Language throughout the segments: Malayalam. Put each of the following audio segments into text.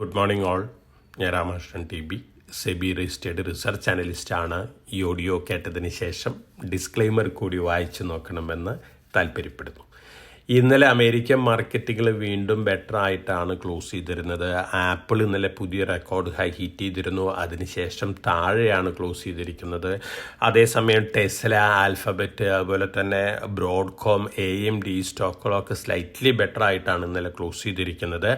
Good morning all. ഞാൻ Ramakrishnan TB, SEBI registered research അനലിസ്റ്റാണ്. ഈ ഓഡിയോ കേട്ടതിന് ശേഷം ഡിസ്ക്ലെയിമർ കൂടി വായിച്ചു നോക്കണമെന്ന് താല്പര്യപ്പെടുന്നു. ഇന്നലെ അമേരിക്കൻ മാർക്കറ്റുകൾ വീണ്ടും ബെറ്റർ ആയിട്ടാണ് ക്ലോസ് ചെയ്തിരുന്നത്. ആപ്പിൾ ഇന്നലെ പുതിയ റെക്കോർഡ് ഹൈ ഹിറ്റ് ചെയ്തിരുന്നു, അതിനുശേഷം താഴെയാണ് ക്ലോസ് ചെയ്തിരിക്കുന്നത്. അതേസമയം ടെസ്ല, ആൽഫബറ്റ്, അതുപോലെ തന്നെ ബ്രോഡ്കോം, AMD സ്റ്റോക്കുകളൊക്കെ സ്ലൈറ്റ്ലി ബെറ്റർ ആയിട്ടാണ് ഇന്നലെ ക്ലോസ് ചെയ്തിരിക്കുന്നത്.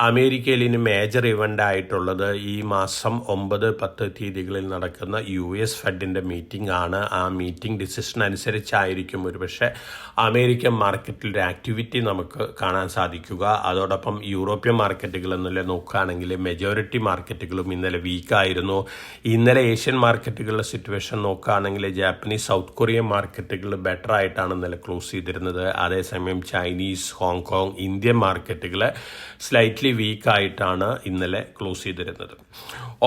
അമേരിക്കയിൽ ഇനി മേജർ ഇവൻ്റ് ആയിട്ടുള്ളത് ഈ മാസം 9, 10 തീയതികളിൽ നടക്കുന്ന US ഫെഡിൻ്റെ മീറ്റിംഗ് ആണ്. ആ മീറ്റിംഗ് ഡിസിഷൻ അനുസരിച്ചായിരിക്കും ഒരുപക്ഷെ അമേരിക്കൻ മാർക്കറ്റിൽ ആക്ടിവിറ്റി നമുക്ക് കാണാൻ സാധിക്കുക. അതോടൊപ്പം യൂറോപ്യൻ മാർക്കറ്റുകൾ ഇന്നലെ നോക്കുകയാണെങ്കിൽ മെജോറിറ്റി മാർക്കറ്റുകളും ഇന്നലെ വീക്കായിരുന്നു. ഇന്നലെ ഏഷ്യൻ മാർക്കറ്റുകളുടെ സിറ്റുവേഷൻ നോക്കുകയാണെങ്കിൽ ജാപ്പനീസ്, സൗത്ത് കൊറിയൻ മാർക്കറ്റുകൾ ബെറ്റർ ആയിട്ടാണ് ഇന്നലെ ക്ലോസ് ചെയ്തിരുന്നത്. അതേസമയം ചൈനീസ്, ഹോങ്കോങ്, ഇന്ത്യൻ മാർക്കറ്റുകൾ സ്ലൈറ്റ്ലി വീക്കായിട്ടാണ് ഇന്നലെ ക്ലോസ് ചെയ്തിരുന്നത്.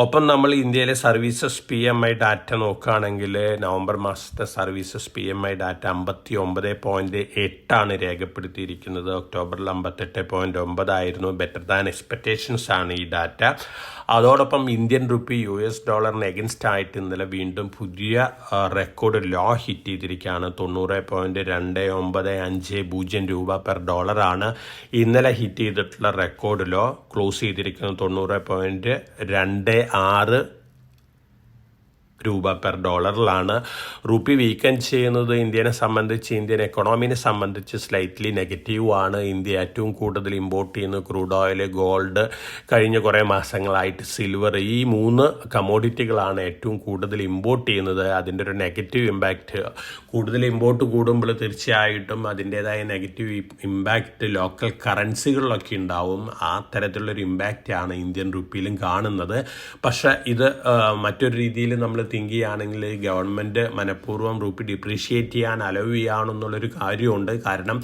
ഒപ്പം നമ്മൾ ഇന്ത്യയിലെ സർവീസസ് PMI ഡാറ്റ നോക്കുകയാണെങ്കിൽ നവംബർ മാസത്തെ സർവീസസ് PMI ഡാറ്റ 59.8 രേഖപ്പെടുത്തിയിരിക്കുന്നത്. ഒക്ടോബറിൽ 58.9 ആയിരുന്നു. ബെറ്റർ ദാൻ എക്സ്പെക്റ്റേഷൻസ് ആണ് ഈ ഡാറ്റ. അതോടൊപ്പം ഇന്ത്യൻ റുപ്പി US ഡോളറിന് എഗൻസ്റ്റ് ആയിട്ട് ഇന്നലെ വീണ്ടും പുതിയ റെക്കോർഡ് ലോ ഹിറ്റ് ചെയ്തിരിക്കുകയാണ്. 90.2950 രൂപ പെർ ഡോളറാണ് ഇന്നലെ ഹിറ്റ് ചെയ്തിട്ടുള്ള റെക്കോർഡ് ലോ. ക്ലോസ് ചെയ്തിരിക്കുന്നത് 90.26 രൂപ പെർ ഡോളറിലാണ്. റുപ്പി വീക്കൻ ചെയ്യുന്നത് ഇന്ത്യനെ സംബന്ധിച്ച്, ഇന്ത്യൻ എക്കണോമിനെ സംബന്ധിച്ച് സ്ലൈറ്റ്ലി നെഗറ്റീവ് ആണ്. ഇന്ത്യ ഏറ്റവും കൂടുതൽ ഇമ്പോർട്ട് ചെയ്യുന്ന ക്രൂഡ് ഓയിൽ, ഗോൾഡ്, കഴിഞ്ഞ കുറേ മാസങ്ങളായിട്ട് സിൽവർ, ഈ 3 കമോഡിറ്റികളാണ് ഏറ്റവും കൂടുതൽ ഇമ്പോർട്ട് ചെയ്യുന്നത്. അതിൻ്റെ ഒരു നെഗറ്റീവ് ഇമ്പാക്റ്റ്, കൂടുതൽ ഇമ്പോർട്ട് കൂടുമ്പോൾ തീർച്ചയായിട്ടും അതിൻ്റേതായ നെഗറ്റീവ് ഇമ്പാക്റ്റ് ലോക്കൽ കറൻസികളിലൊക്കെ ഉണ്ടാവും. ആ തരത്തിലുള്ളൊരു ഇമ്പാക്റ്റാണ് ഇന്ത്യൻ റുപ്പിയിലും കാണുന്നത്. പക്ഷേ ഇത് മറ്റൊരു രീതിയിൽ നമ്മൾ തിങ്ക് ചെയ്യുകയാണെങ്കിൽ ഗവൺമെൻറ് മനഃപൂർവ്വം റുപ്പി ഡിപ്രീഷിയേറ്റ് ചെയ്യാൻ അലോ ചെയ്യുകയാണെന്നുള്ളൊരു കാര്യമുണ്ട്. കാരണം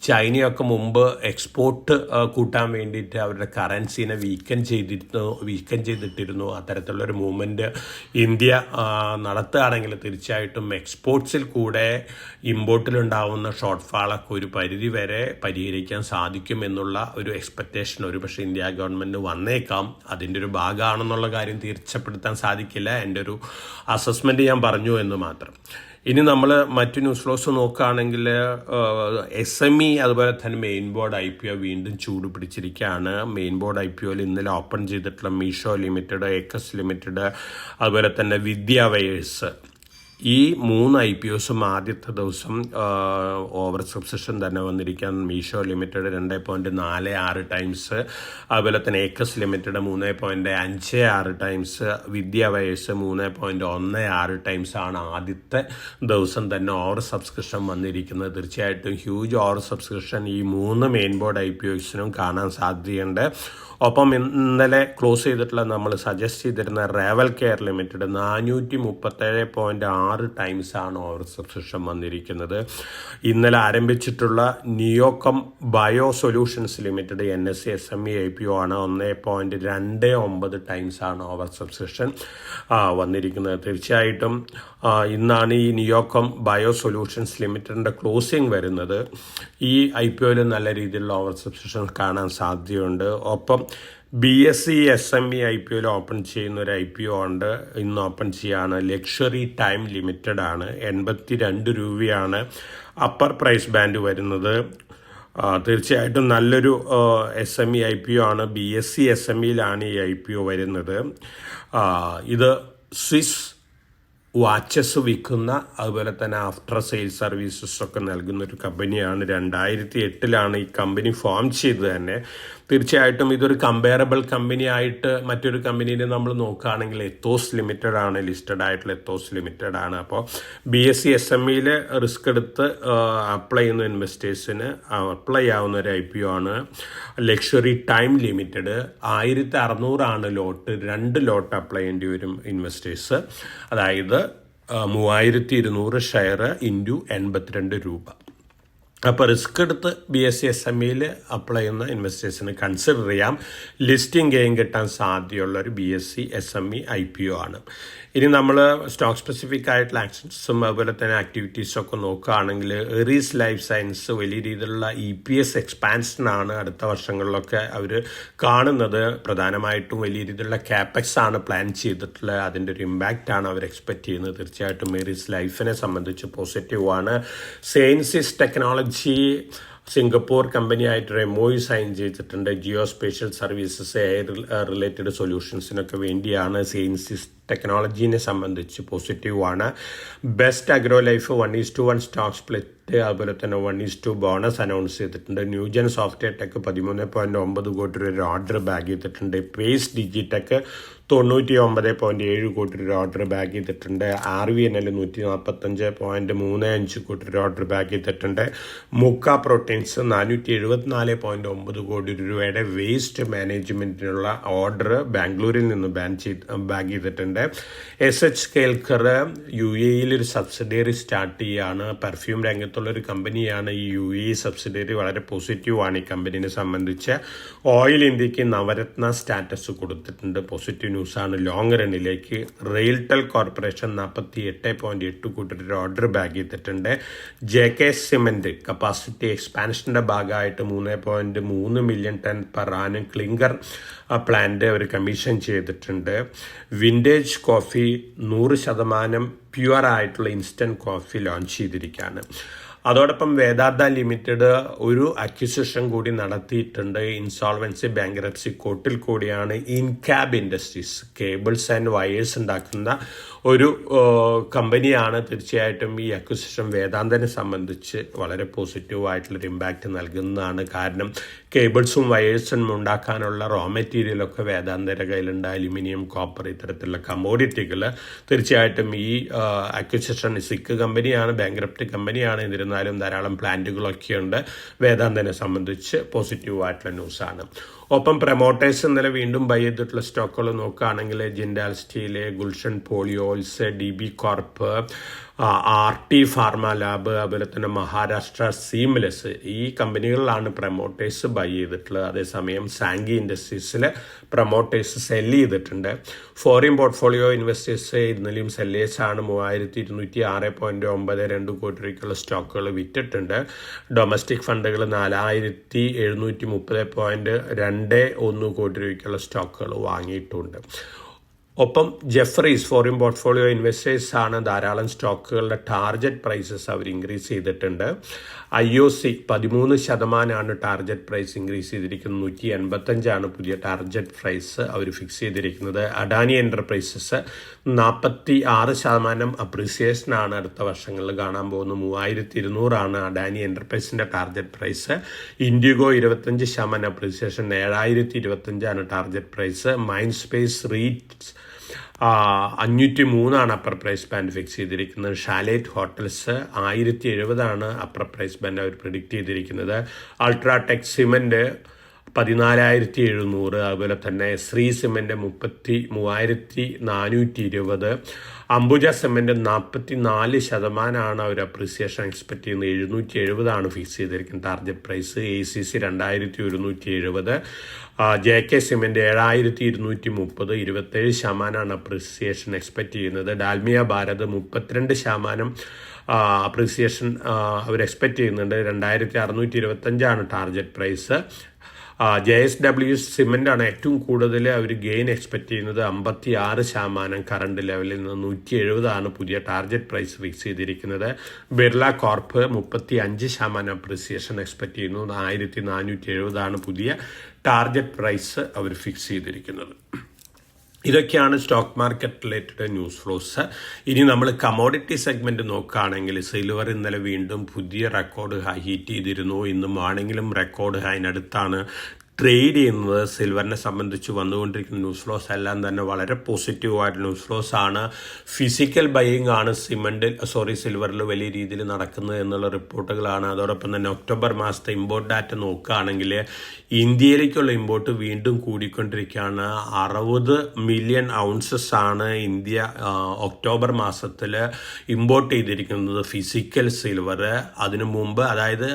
ചൈനയൊക്കെ മുമ്പ് എക്സ്പോർട്ട് കൂട്ടാൻ വേണ്ടിയിട്ട് അവരുടെ കറൻസിനെ വീക്കൻ ചെയ്തിട്ടിരുന്നു. അത്തരത്തിലുള്ളൊരു മൂവ്മെൻറ്റ് ഇന്ത്യ നടത്തുകയാണെങ്കിൽ തീർച്ചയായിട്ടും എക്സ്പോർട്സിൽ കൂടെ ഇമ്പോർട്ടിലുണ്ടാവുന്ന ഷോർട്ട് ഫാളൊക്കെ ഒരു പരിധി വരെ പരിഹരിക്കാൻ സാധിക്കുമെന്നുള്ള ഒരു എക്സ്പെക്റ്റേഷൻ ഒരു പക്ഷേ ഇന്ത്യ ഗവൺമെൻറ് വന്നേക്കാം. അതിൻ്റെ ഒരു ഭാഗമാണെന്നുള്ള കാര്യം തീർച്ചപ്പെടുത്താൻ സാധിക്കില്ല. എൻ്റെ ഒരു അസസ്മെൻ്റ് ഞാൻ പറഞ്ഞു എന്ന് മാത്രം. ഇനി നമ്മൾ മറ്റു ന്യൂസ് ഫ്ലോസ് നോക്കുകയാണെങ്കിൽ SME അതുപോലെ തന്നെ മെയിൻ ബോർഡ് IPO വീണ്ടും ചൂട് പിടിച്ചിരിക്കുകയാണ്. മെയിൻ ബോർഡ് IPOയിൽ ഇന്നലെ ഓപ്പൺ ചെയ്തിട്ടുള്ള മീഷോ ലിമിറ്റഡ്, എക്കസ് ലിമിറ്റഡ്, അതുപോലെ തന്നെ വിദ്യ വയേഴ്സ്, ഈ 3 IPOസും ആദ്യത്തെ ദിവസം ഓവർ സബ്സ്ക്രിപ്ഷൻ തന്നെ വന്നിരിക്കാൻ. മീഷോ ലിമിറ്റഡ് 2.46 ടൈംസ്, അതുപോലെ തന്നെ എക്കസ് ലിമിറ്റഡ് 3.56 ടൈംസ്, വിദ്യ വയേഴ്സ് 3.16 ടൈംസ് ആണ് ആദ്യത്തെ ദിവസം തന്നെ ഓവർ സബ്സ്ക്രിപ്ഷൻ വന്നിരിക്കുന്നത്. തീർച്ചയായിട്ടും ഹ്യൂജ് ഓവർ സബ്സ്ക്രിപ്ഷൻ ഈ 3 മെയിൻ ബോർഡ് IPOസിനും കാണാൻ സാധ്യതയുണ്ട്. ഒപ്പം ഇന്നലെ ക്ലോസ് ചെയ്തിട്ടുള്ള നമ്മൾ സജസ്റ്റ് ചെയ്തിരുന്ന റേവൽ കെയർ ലിമിറ്റഡ് 437.6 ടൈംസ് ആണ് ഓവർ സബ്സ്ക്രിപ്ഷൻ വന്നിരിക്കുന്നത്. ഇന്നലെ ആരംഭിച്ചിട്ടുള്ള നിയോകം bio solutions limited NSE SME IPO ആണ്. 1.29 ടൈംസ് ആണ് ഓവർ സബ്സ്ക്രിപ്ഷൻ വന്നിരിക്കുന്നത്. തീർച്ചയായിട്ടും ഇന്നാണ് ഈ നിയോകം ബയോ സൊല്യൂഷൻസ് ലിമിറ്റഡിൻ്റെ ക്ലോസിംഗ് വരുന്നത്. ഈ IPOയിൽ നല്ല രീതിയിലുള്ള ഓവർ സബ്സ്ക്രിപ്ഷൻ കാണാൻ സാധ്യതയുണ്ട്. ഒപ്പം BSE SME IPOയിൽ ഓപ്പൺ ചെയ്യുന്ന ഒരു IPO ഉണ്ട്, ഇന്ന് ഓപ്പൺ ചെയ്യാണ്. ലക്ഷറി ടൈം ലിമിറ്റഡ് ആണ്. 82 രൂപയാണ് അപ്പർ പ്രൈസ് ബാൻഡ് വരുന്നത്. തീർച്ചയായിട്ടും നല്ലൊരു SME IPO ആണ്. BSE SMEയിലാണ് ഈ IPO വരുന്നത്. ഇത് സ്വിസ് വാച്ചസ് വിൽക്കുന്ന, അതുപോലെ തന്നെ ആഫ്റ്റർ സെയിൽ സർവീസസ് ഒക്കെ നൽകുന്ന ഒരു കമ്പനിയാണ്. 2008 ഈ കമ്പനി ഫോം ചെയ്തത് തന്നെ. തീർച്ചയായിട്ടും ഇതൊരു കമ്പയറബിൾ കമ്പനി ആയിട്ട് മറ്റൊരു കമ്പനീനെ നമ്മൾ നോക്കുകയാണെങ്കിൽ എത്തോസ് ലിമിറ്റഡ് ആണ്, ലിസ്റ്റഡ് ആയിട്ടുള്ള എത്തോസ് ലിമിറ്റഡ് ആണ്. അപ്പോൾ BSE SMEയിൽ റിസ്ക് എടുത്ത് അപ്ലൈ ചെയ്യുന്ന ഇൻവെസ്റ്റേഴ്സിന് അപ്ലൈ ആവുന്ന ഒരു IPO ആണ്. ലക്ഷറി ടൈം ലിമിറ്റഡ് 1600 ആണ് ലോട്ട്. 2 ലോട്ട് അപ്ലൈ ചെയ്യേണ്ടി വരും ഇൻവെസ്റ്റേഴ്സ്. അതായത് 3200 ഷെയർ ഇൻറ്റു 82 രൂപ. അപ്പോൾ റിസ്ക് എടുത്ത് BSE SMEയിൽ അപ്ലൈ ചെയ്യുന്ന ഇൻവെസ്റ്റേഴ്സിന് കൺസിഡർ ചെയ്യാം. ലിസ്റ്റിംഗ് ഗെയിൻ കിട്ടാൻ സാധ്യതയുള്ള ഒരു BSE SME IPO ആണ്. ഇനി നമ്മൾ സ്റ്റോക്ക് സ്പെസിഫിക് ആയിട്ടുള്ള ആക്ഷൻസും അതുപോലെ തന്നെ ആക്ടിവിറ്റീസും ഒക്കെ നോക്കുകയാണെങ്കിൽ എറീസ് ലൈഫ് സയൻസ് വലിയ രീതിയിലുള്ള EPS എക്സ്പാൻഷനാണ് അടുത്ത വർഷങ്ങളിലൊക്കെ അവർ കാണുന്നത്. പ്രധാനമായിട്ടും വലിയ രീതിയിലുള്ള ക്യാപെക്സ് ആണ് പ്ലാൻ ചെയ്തിട്ടുള്ളത്. അതിൻ്റെ ഒരു ഇമ്പാക്റ്റ് ആണ് അവർ എക്സ്പെക്ട് ചെയ്യുന്നത്. തീർച്ചയായിട്ടും എറീസ് ലൈഫിനെ സംബന്ധിച്ച് പോസിറ്റീവാണ്. സെയിൻസിസ് ടെക്നോളജി സിംഗപ്പൂർ കമ്പനിയായിട്ട് ഒരു MOU സൈൻ ചെയ്തിട്ടുണ്ട്. Geo spatial services, air related സൊല്യൂഷൻസിനൊക്കെ വേണ്ടിയാണ്. സെയിൻസിസ് ടെക്നോളജീനെ സംബന്ധിച്ച് പോസിറ്റീവാണ്. Best agro life 1:1 stock split, അതുപോലെ തന്നെ 1:2 ബോണസ് അനൗൺസ് ചെയ്തിട്ടുണ്ട്. ന്യൂജൻ സോഫ്റ്റ്വെയർ ടെക് 13.9 കോടി രൂപ ഒരു ഓർഡർ ബാഗ് ചെയ്തിട്ടുണ്ട്. പേസ് ഡിജിടെക് 99.7 കോടി രൂപ ഓർഡർ ബാഗ് ചെയ്തിട്ടുണ്ട്. RVNL 145.35 കോടി രൂപ ഓർഡർ ബാഗ് ചെയ്തിട്ടുണ്ട്. മുക്ക പ്രോട്ടീൻസ് 474.9 കോടി രൂപയുടെ വേസ്റ്റ് മാനേജ്മെന്റിനുള്ള ഓർഡർ ബാംഗ്ലൂരിൽ നിന്ന് ബാഗ് ചെയ്തിട്ടുണ്ട്. SH കേൽക്കർ UAEയിൽ ഒരു സബ്സിഡിയറി സ്റ്റാർട്ട് ചെയ്യുകയാണ്. പെർഫ്യൂം രംഗത്തുള്ള ഒരു കമ്പനിയാണ്. ഈ UAE സബ്സിഡിയറി വളരെ പോസിറ്റീവാണ് ഈ കമ്പനീനെ സംബന്ധിച്ച്. ഓയിൽ ഇന്ത്യക്ക് നവരത്ന സ്റ്റാറ്റസ് കൊടുത്തിട്ടുണ്ട്. പോസിറ്റീവ് ന്യൂസാണ് ലോങ് റണ്ണിലേക്ക്. റെയിൽടെൽ കോർപ്പറേഷൻ 48.8 കോടി രൂപ ഓർഡർ ബാഗ് ചെയ്തിട്ടുണ്ട്. JK സിമെന്റ് കപ്പാസിറ്റി എക്സ്പാൻഷന്റെ ഭാഗമായിട്ട് 3.3 million tonne per annum clinker plant അവർ കമ്മീഷൻ ചെയ്തിട്ടുണ്ട്. വിൻറ്റേജ് കോഫി 100% പ്യുവർ ആയിട്ടുള്ള ഇൻസ്റ്റൻറ്റ് കോഫി ലോഞ്ച് ചെയ്തിരിക്കുകയാണ്. അതോടൊപ്പം വേദാന്ത ലിമിറ്റഡ് ഒരു അക്വിസിഷൻ കൂടി നടത്തിയിട്ടുണ്ട്. ഇൻസോൾവൻസി ബാങ്ക്രപ്സി കോർട്ടിൽ കൂടിയാണ്. ഇൻകാബ് ഇൻഡസ്ട്രീസ് കേബിൾസ് ആൻഡ് വയേഴ്സ് ഉണ്ടാക്കുന്ന ഒരു കമ്പനിയാണ്. തീർച്ചയായിട്ടും ഈ അക്വിസിഷൻ വേദാന്തനെ സംബന്ധിച്ച് വളരെ പോസിറ്റീവായിട്ടുള്ളൊരു ഇമ്പാക്റ്റ് നൽകുന്നതാണ്. കാരണം കേബിൾസും വയേഴ്സും ഉണ്ടാക്കാനുള്ള റോ മെറ്റീരിയലൊക്കെ വേദാന്തയുടെ കയ്യിലുണ്ട്. അലുമിനിയം, കോപ്പർ, ഇത്തരത്തിലുള്ള കമോഡിറ്റികൾ. തീർച്ചയായിട്ടും ഈ അക്വിസിഷൻ സിക്ക് കമ്പനിയാണ്, ബാങ്ക്രപ്റ്റ് കമ്പനിയാണ്. എന്നിരുന്നാലും ധാരാളം പ്ലാന്റുകളൊക്കെയുണ്ട്. വേദാന്തനെ സംബന്ധിച്ച് പോസിറ്റീവായിട്ടുള്ള ന്യൂസാണ്. ഒപ്പം പ്രൊമോട്ടേഴ്സ് ഇന്നലെ വീണ്ടും ബൈ ചെയ്തിട്ടുള്ള സ്റ്റോക്കുകൾ നോക്കുകയാണെങ്കിൽ Jindal steel, Gulshan polyols, DB corp, RT pharma lab, അതുപോലെ തന്നെ മഹാരാഷ്ട്ര സീംലെസ്, ഈ കമ്പനികളിലാണ് പ്രൊമോട്ടേഴ്സ് ബൈ ചെയ്തിട്ടുള്ളത്. അതേസമയം സാങ്കി ഇൻഡസ്ട്രീസിൽ പ്രൊമോട്ടേഴ്സ് സെല്ല് ചെയ്തിട്ടുണ്ട്. ഫോറിൻ പോർട്ട്ഫോളിയോ ഇൻവെസ്റ്റേഴ്സ് ഇന്നലെയും സെല്ലേഴ്സാണ്. 3206.92 കോടി രൂപയ്ക്കുള്ള സ്റ്റോക്കുകൾ വിറ്റിട്ടുണ്ട്. ഡൊമസ്റ്റിക് ഫണ്ടുകൾ 4730.21 കോടി രൂപയ്ക്കുള്ള സ്റ്റോക്കുകൾ വാങ്ങിയിട്ടുണ്ട്. ഒപ്പം ജെഫ്രീസ് ഫോറിൻ പോർട്ട്ഫോളിയോ ഇൻവെസ്റ്റേഴ്സ് ആണ് ധാരാളം സ്റ്റോക്കുകളുടെ ടാർഗറ്റ് പ്രൈസസ് അവർ ഇൻക്രീസ് ചെയ്തിട്ടുണ്ട്. IOC 13% ടാർഗറ്റ് പ്രൈസ് ഇൻക്രീസ് ചെയ്തിരിക്കുന്നത്. 185 പുതിയ ടാർഗറ്റ് പ്രൈസ് അവർ ഫിക്സ് ചെയ്തിരിക്കുന്നത്. അഡാനി എൻ്റർപ്രൈസസ് 46% അപ്രീസിയേഷനാണ് അടുത്ത വർഷങ്ങളിൽ കാണാൻ പോകുന്നത്. 3200 അഡാനി എൻ്റർപ്രൈസിൻ്റെ target price. IndiGo 25% appreciation, 7025 target price. Mind space REITs 503 upper price band fix ചെയ്തിരിക്കുന്നത്. Chalet hotels 1070 upper price band അവർ പ്രിഡിക്റ്റ് ചെയ്തിരിക്കുന്നത്. അൾട്രാടെക് സിമെന്റ് 14700, അതുപോലെ തന്നെ ശ്രീ സിമെന്റ് 33,420, അംബുജ സിമെന്റ് 44% അവർ അപ്രീസിയേഷൻ എക്സ്പെക്ട് ചെയ്യുന്നത്. 770 ഫിക്സ് ചെയ്തിരിക്കുന്നത് target price. ACC 2170, JK cement 7230, 27% appreciation expect ചെയ്യുന്നത്. ഡാൽമിയ ഭാരത് 32% അപ്രീസിയേഷൻ അവർ എക്സ്പെക്ട് ചെയ്യുന്നുണ്ട്. 2625 ടാർഗറ്റ് പ്രൈസ്. JSW സിമെൻ്റ് ആണ് ഏറ്റവും കൂടുതൽ അവർ ഗെയിൻ എക്സ്പെക്ട് ചെയ്യുന്നത്. 56% കറണ്ട് ലെവലിൽ നിന്ന്. 170 പുതിയ ടാർഗറ്റ് പ്രൈസ് ഫിക്സ് ചെയ്തിരിക്കുന്നത്. ബിർള കോർപ്പ് 35% അപ്രീസിയേഷൻ എക്സ്പെക്ട് ചെയ്യുന്നു. 1470 പുതിയ ടാർഗറ്റ് പ്രൈസ് അവർ ഫിക്സ് ചെയ്തിരിക്കുന്നത്. ഇതൊക്കെയാണ് stock market related news flows. ഇനി നമ്മൾ കമോഡിറ്റി സെഗ്മെൻറ്റ് നോക്കുകയാണെങ്കിൽ സിൽവർ ഇന്നലെ വീണ്ടും പുതിയ റെക്കോർഡ് ഹൈ ഹീറ്റ് ചെയ്തിരുന്നു. ഇന്ന് മോർണിംഗിലും റെക്കോർഡ് ഹൈനടുത്താണ് ട്രേഡ് ചെയ്യുന്നത് സിൽവറിനെ സംബന്ധിച്ച് വന്നുകൊണ്ടിരിക്കുന്ന ന്യൂസ് ഫ്ലോസ് എല്ലാം തന്നെ വളരെ പോസിറ്റീവായിട്ട് ന്യൂസ് ഫ്ലോസ് ആണ്. ഫിസിക്കൽ ബൈയിങ് ആണ് സിൽവറിൽ വലിയ രീതിയിൽ നടക്കുന്നത് എന്നുള്ള റിപ്പോർട്ടുകളാണ്. അതോടൊപ്പം തന്നെ ഒക്ടോബർ മാസത്തെ ഇമ്പോർട്ട് ഡാറ്റ നോക്കുകയാണെങ്കിൽ ഇന്ത്യയിലേക്കുള്ള ഇമ്പോർട്ട് വീണ്ടും കൂടിക്കൊണ്ടിരിക്കുകയാണ്. 60 മില്യൺ ഔൺസസ് ആണ് ഇന്ത്യ ഒക്ടോബർ മാസത്തിൽ ഇമ്പോർട്ട് ചെയ്തിരിക്കുന്നത് ഫിസിക്കൽ സിൽവർ. അതിനു മുമ്പ് അതായത്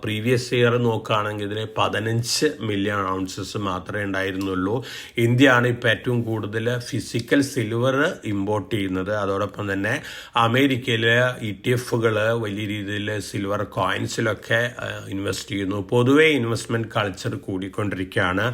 പ്രീവിയസ് ഇയർ നോക്കുകയാണെങ്കിൽ ഇതിൽ 15 മില്യൺ ഔൺസസ് മാത്രമേ ഉണ്ടായിരുന്നുള്ളൂ. ഇന്ത്യയാണ് ഇപ്പോൾ ഏറ്റവും കൂടുതൽ ഫിസിക്കൽ സിൽവർ ഇമ്പോർട്ട് ചെയ്യുന്നത്. അതോടൊപ്പം തന്നെ അമേരിക്കയിലെ ETF വലിയ രീതിയിൽ സിൽവർ കോയിൻസിലൊക്കെ ഇൻവെസ്റ്റ് ചെയ്യുന്നു. പൊതുവെ ഇൻവെസ്റ്റ്മെന്റ് കൾച്ചർ കൂടിക്കൊണ്ടിരിക്കുകയാണ്.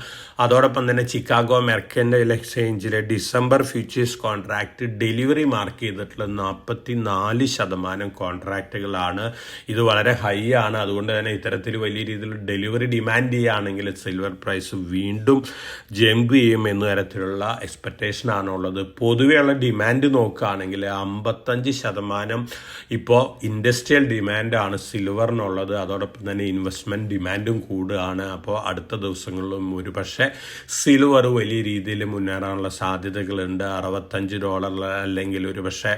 അതോടൊപ്പം തന്നെ ചിക്കാഗോ മെർക്കന്റൈൽ എക്സ്ചേഞ്ചിലെ December futures contract delivery mark ചെയ്തിട്ടുള്ള 44% കോൺട്രാക്റ്റുകളാണ്. ഇത് വളരെ ഹൈ ആണ്. അതുകൊണ്ട് തന്നെ ഇത്തരത്തിൽ വലിയ രീതിയിൽ ഡെലിവറി ഡിമാൻഡ് ചെയ്യുകയാണെങ്കിൽ സിൽവർ പ്രൈസ് വീണ്ടും ജമ്പ് ചെയ്യും എന്ന തരത്തിലുള്ള എക്സ്പെക്ടേഷൻ ആണുള്ളത്. പൊതുവെയുള്ള ഡിമാൻഡ് നോക്കുകയാണെങ്കിൽ 55% ഇപ്പോൾ ഇൻഡസ്ട്രിയൽ ഡിമാൻഡാണ് സിൽവറിനുള്ളത്. അതോടൊപ്പം തന്നെ ഇൻവെസ്റ്റ്മെന്റ് ഡിമാൻഡും കൂടുകയാണ്. അപ്പോൾ അടുത്ത ദിവസങ്ങളിലും ഒരുപക്ഷെ സിൽവർ വലിയ രീതിയിൽ മുന്നേറാനുള്ള സാധ്യതകളുണ്ട്. $65 അല്ലെങ്കിൽ ഒരുപക്ഷെ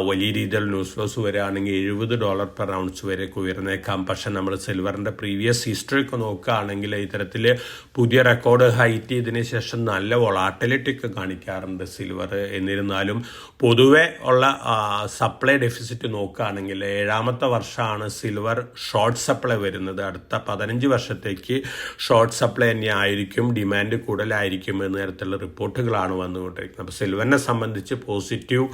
വലിയ രീതിയിൽ ന്യൂസ് ഫ്ലോസ് വരികയാണെങ്കിൽ $70 പെർ ഔൺസ് വരെ ഉയർന്നേക്കാം. പക്ഷെ നമ്മൾ സിൽവറിന്റെ പ്രീവിയസ് ഹിസ്റ്ററി ഒക്കെ നോക്കുകയാണെങ്കിൽ ഇത്തരത്തിൽ പുതിയ റെക്കോർഡ് ഹൈറ്റ് ചെയ്തതിന് ശേഷം നല്ല വൊളാറ്റിലിറ്റി ഒക്കെ കാണിക്കാറുണ്ട് സിൽവർ. എന്നിരുന്നാലും പൊതുവെ ഉള്ള സപ്ലൈ ഡെഫിസിറ്റ് നോക്കുകയാണെങ്കിൽ 7ാമത്തെ വർഷമാണ് സിൽവർ ഷോർട്ട് സപ്ലൈ വരുന്നത്. അടുത്ത 15 വർഷത്തേക്ക് ഷോർട്ട് സപ്ലൈ തന്നെ ആയിരിക്കും, ഡിമാൻഡ് കൂടുതലായിരിക്കും എന്ന തരത്തിലുള്ള റിപ്പോർട്ടുകളാണ് വന്നുകൊണ്ടിരിക്കുന്നത്. അപ്പോൾ സിൽവറിനെ സംബന്ധിച്ച് പോസിറ്റീവ്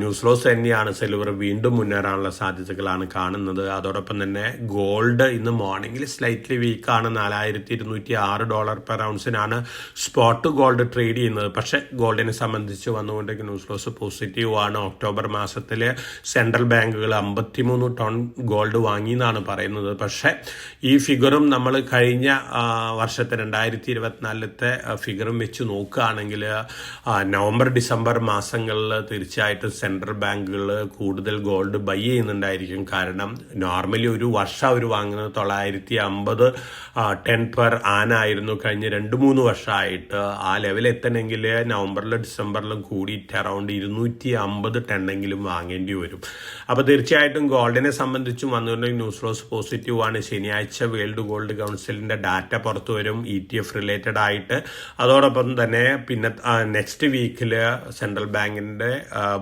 ന്യൂസ് ഫ്ലോസ് തന്നെയാണ്. സിൽവർ വീണ്ടും മുന്നേറാനുള്ള സാധ്യതകളാണ് കാണുന്നത്. അതോടൊപ്പം തന്നെ ഗോൾഡ് ഇന്ന് മോർണിംഗിൽ സ്ലൈറ്റ്ലി വീക്കാണ്. $4,206 പെർ ഔൺസിനാണ് സ്പോട്ട് ഗോൾഡ് ട്രേഡ് ചെയ്യുന്നത്. പക്ഷേ ഗോൾഡിനെ സംബന്ധിച്ച് വന്നുകൊണ്ടിരിക്കുന്ന ന്യൂസ് ഫ്ലോസ് പോസിറ്റീവ് ആണ്. ഒക്ടോബർ മാസത്തിൽ സെൻട്രൽ ബാങ്കുകൾ 53 ടൺ ഗോൾഡ് വാങ്ങി എന്നാണ് പറയുന്നത്. പക്ഷേ ഈ ഫിഗറും നമ്മൾ കഴിഞ്ഞ വർഷത്തെ 2024 ഫിഗറും വെച്ച് നോക്കുകയാണെങ്കിൽ നവംബർ ഡിസംബർ മാസങ്ങളിൽ തീർച്ചയായിട്ടും സെൻട്രൽ ബാങ്കുകൾ കൂടുതൽ ഗോൾഡ് ബൈ ചെയ്യുന്നുണ്ടായിരിക്കും. കാരണം നോർമലി ഒരു വർഷം അവർ വാങ്ങുന്നത് 950 10 പെർ ആനായിരുന്നു കഴിഞ്ഞ 2-3 വർഷമായിട്ട്. ആ ലെവൽ എത്തണമെങ്കിൽ നവംബറിലും ഡിസംബറിലും കൂടിയിട്ട് അറൗണ്ട് 250 ടണ്ണെങ്കിലും വാങ്ങേണ്ടി വരും. അപ്പോൾ തീർച്ചയായിട്ടും ഗോൾഡിനെ സംബന്ധിച്ചും വന്നുകൊണ്ടെങ്കിൽ ന്യൂസ് ഫ്ലോസ് പോസിറ്റീവ് ആണ്. ശനിയാഴ്ച വേൾഡ് ഗോൾഡ് കൗൺസിലിന്റെ ഡാറ്റ പുറത്തു വരും ETF റിലേറ്റഡ് ആയിട്ട്. അതോടൊപ്പം തന്നെ പിന്നെ നെക്സ്റ്റ് വീക്കിൽ സെൻട്രൽ ബാങ്കിന്റെ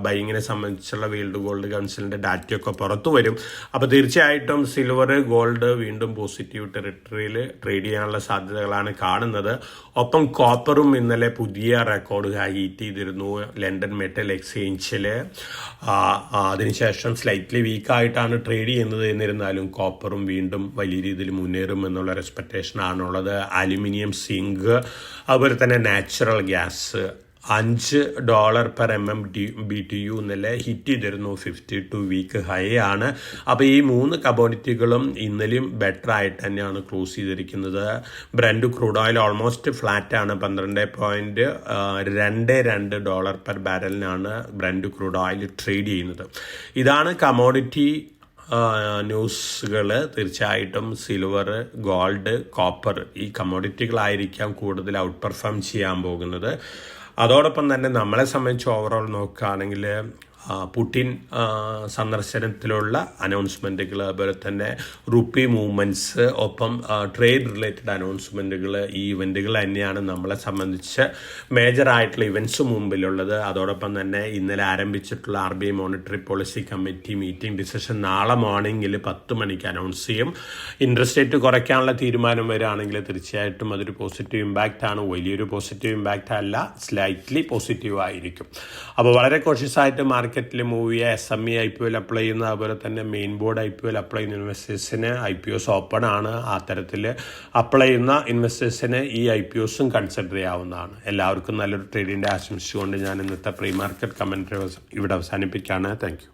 ബൈങ്ങിനെ സംബന്ധിച്ചുള്ള വേൾഡ് ഗോൾഡ് കൗൺസിലിന്റെ ഡാറ്റയൊക്കെ പുറത്തു വരും. അപ്പോൾ തീർച്ചയായിട്ടും സിൽവർ ഗോൾഡ് വീണ്ടും പോസിറ്റീവ് ടെറിട്ടറിയിൽ ട്രേഡ് ചെയ്യാനുള്ള സാധ്യതകളാണ് കാണുന്നത്. ഒപ്പം കോപ്പറും ഇന്നലെ പുതിയ റെക്കോർഡ് ഹൈറ്റ് ചെയ്തിരുന്നു ലണ്ടൻ മെറ്റൽ എക്സ്ചേഞ്ചിൽ. അതിനുശേഷം സ്ലൈറ്റ്ലി വീക്കായിട്ടാണ് ട്രേഡ് ചെയ്യുന്നത്. എന്നിരുന്നാലും കോപ്പറും വീണ്ടും വലിയ രീതിയിൽ മുന്നേറും എന്നുള്ള എക്സ്പെക്ടേഷൻ ആണുള്ളത്. അലുമിനിയം, സിങ്ക്, അതുപോലെ തന്നെ നാച്ചുറൽ ഗ്യാസ് $5 പെർ MMBTU ഇന്നലെ ഹിറ്റ് ചെയ്തിരുന്നു. 52 വീക്ക് ഹൈ ആണ്. അപ്പോൾ ഈ 3 കമോഡിറ്റികളും ഇന്നലെയും ബെറ്റർ ആയിട്ട് തന്നെയാണ് ക്ലോസ് ചെയ്തിരിക്കുന്നത്. Brent crude oil almost flat ആണ്. $12.22 പെർ ബാരലിനാണ് ബ്രന്റ് ക്രൂഡ് ഓയിൽ ട്രേഡ് ചെയ്യുന്നത്. ഇതാണ് കമോഡിറ്റി ന്യൂസുകൾ. തീർച്ചയായിട്ടും സിൽവർ, ഗോൾഡ്, കോപ്പർ ഈ കമോഡിറ്റികളായിരിക്കാം കൂടുതൽ ഔട്ട് പെർഫോം ചെയ്യാൻ പോകുന്നത്. അതോടൊപ്പം തന്നെ നമ്മളെ സംബന്ധിച്ച് ഓവറോൾ നോക്കുകയാണെങ്കിൽ പുടിൻ സന്ദർശനത്തിലുള്ള അനൗൺസ്മെൻറ്റുകൾ, അതുപോലെ തന്നെ റുപ്പി മൂവ്മെൻറ്റ്സ്, ഒപ്പം ട്രേഡ് റിലേറ്റഡ് അനൗൺസ്മെൻറ്റുകൾ, ഈ ഇവൻറ്റുകൾ തന്നെയാണ് നമ്മളെ സംബന്ധിച്ച് മേജറായിട്ടുള്ള ഇവൻറ്റ്സ് മുമ്പിലുള്ളത്. അതോടൊപ്പം തന്നെ ഇന്നലെ ആരംഭിച്ചിട്ടുള്ള RBI monetary policy committee meeting decision നാളെ മോർണിംഗിൽ 10 മണിക്ക് അനൗൺസ് ചെയ്യും. ഇൻട്രസ്റ്റ് റേറ്റ് കുറയ്ക്കാനുള്ള തീരുമാനം വരികയാണെങ്കിൽ തീർച്ചയായിട്ടും അതൊരു പോസിറ്റീവ് ഇമ്പാക്റ്റ് ആണ്. വലിയൊരു പോസിറ്റീവ് ഇമ്പാക്റ്റ് അല്ല, സ്ലൈറ്റ്ലി പോസിറ്റീവ് ആയിരിക്കും. അപ്പോൾ വളരെ കോഷ്യസ് ആയിട്ട് മാർക്കറ്റിൽ മൂവ് ചെയ്യുക. SME IPO അപ്ലൈ ചെയ്യുന്ന, അതുപോലെ തന്നെ മെയിൻ ബോർഡ് IPO അപ്ലൈ ചെയ്യുന്ന ഇൻവെസ്റ്റേഴ്സിന് IPOs ഓപ്പൺ ആണ്. ആ തരത്തിൽ അപ്ലൈ ചെയ്യുന്ന ഇൻവെസ്റ്റേഴ്സിന് ഈ IPOസും കൺസിഡർ ചെയ്യാവുന്നതാണ്. എല്ലാവർക്കും നല്ലൊരു ട്രേഡിൻ്റെ ആശംസിച്ചുകൊണ്ട് ഞാൻ ഇന്നത്തെ പ്രീ മാർക്കറ്റ് കമൻട്രി ഇവിടെ അവസാനിപ്പിക്കുകയാണ്. Thank you.